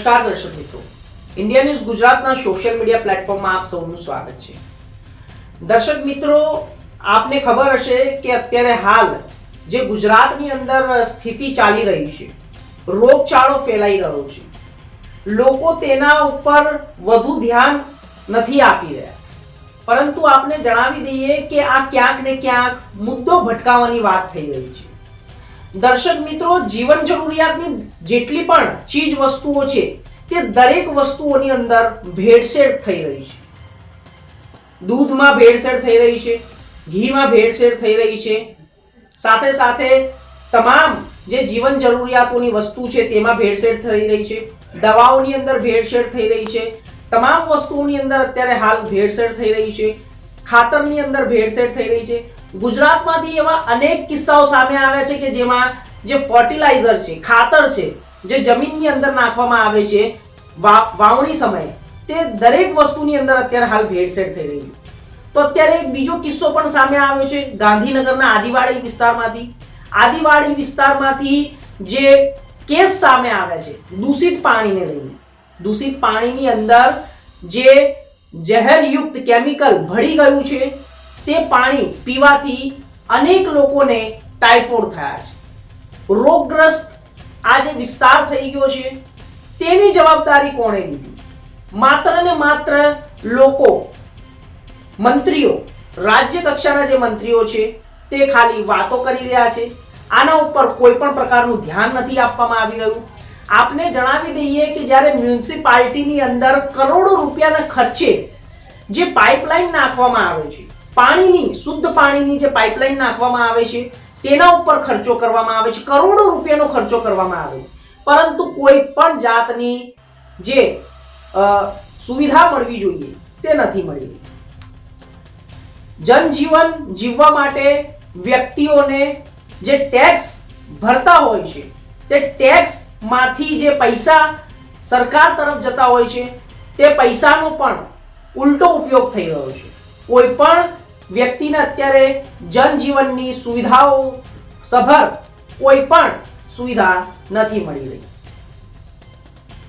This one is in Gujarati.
નમસ્કાર દર્શક મિત્રો, ઇન્ડિયા ન્યૂઝ ગુજરાતના સોશિયલ મીડિયા પ્લેટફોર્મમાં આપ સૌનું સ્વાગત છે। દર્શક મિત્રો, આપને ખબર હશે કે અત્યારે હાલ જે ગુજરાતની અંદર સ્થિતિ ચાલી રહી છે, રોગચાળો ફેલાઈ રહ્યો છે, લોકો તેના ઉપર વધુ ધ્યાન નથી આપી રહ્યા, પરંતુ આપને જણાવી દઈએ કે આ ક્યાંક ને ક્યાંક મુદ્દો ભટકાવવાની વાત થઈ રહી છે। દર્શક મિત્રો, જીવન જરૂરિયાતની જેટલી પણ ચીજ વસ્તુઓ છે તે દરેક વસ્તુઓની અંદર ભેળસેળ થઈ રહી છે। દૂધમાં ભેળસેળ થઈ રહી છે, ઘીમાં ભેળસેળ થઈ રહી છે, સાથે સાથે તમામ જે જીવન જરૂરિયાતોની વસ્તુ છે તેમાં ભેળસેળ થઈ રહી છે, દવાઓની અંદર ભેળસેળ થઈ રહી છે, તમામ વસ્તુઓની અંદર અત્યારે હાલ ભેળસેળ થઈ રહી છે, ખાતરની અંદર ભેળસેળ થઈ રહી છે। ગુજરાતમાંથી એવા અનેક કિસ્સાઓ સામે આવ્યા છે કે જેમાં જે ફર્ટિલાઇઝર છે, ખાતર છે, જે જમીનની અંદર નાખવામાં આવે છે વાવણી સમયે, તે દરેક વસ્તુની અંદર અત્યારે હાલ ભેળસેળ થઈ રહી છે। તો અત્યારે એક બીજો કિસ્સો પણ સામે આવ્યો છે ગાંધીનગરના આદિવાડી વિસ્તારમાંથી જે કેસ સામે આવ્યા છે દૂષિત પાણીને લઈને। દૂષિત પાણીની અંદર જે ઝેરયુક્ત કેમિકલ ભળી ગયું છે, તે પાણી પીવાથી અનેક લોકોને ટાઇફોઇડ થયા છે, રોગગ્રસ્ત આ જે વિસ્તાર થઈ ગયો છે તેની જવાબદારી કોણે લીધી? માત્ર ને માત્ર લોકો, મંત્રીઓ, રાજ્ય કક્ષાના જે મંત્રીઓ છે તે ખાલી વાતો કરી રહ્યા છે, આના ઉપર કોઈ પણ પ્રકારનું ધ્યાન નથી આપવામાં આવી રહ્યું। આપને જણાવી દઈએ કે જ્યારે મ્યુનિસિપાલિટીની અંદર કરોડો રૂપિયાના ખર્ચે જે પાઇપલાઇન નાખવામાં આવે છે, પાણીની શુદ્ધ પાણીની જે પાઇપલાઇન નાખવામાં આવે છે તેના ઉપર ખર્ચો કરવામાં આવે છે, કરોડો રૂપિયાનો ખર્ચો કરવામાં આવે, પરંતુ કોઈ પણ જાતની જે સુવિધા મળવી જોઈએ તે નથી મળી। જનજીવન જીવવા માટે વ્યક્તિઓને જે ટેક્સ ભરતા હોય છે તે ટેક્સ માંથી જે પૈસા સરકાર તરફ જતા હોય છે તે પૈસાનો પણ ઉલટો ઉપયોગ થઈ રહ્યો છે। કોઈ પણ વ્યક્તિને અત્યારે જનજીવનની સુવિધાઓ સભર કોઈ પણ સુવિધા નથી મળી રહી।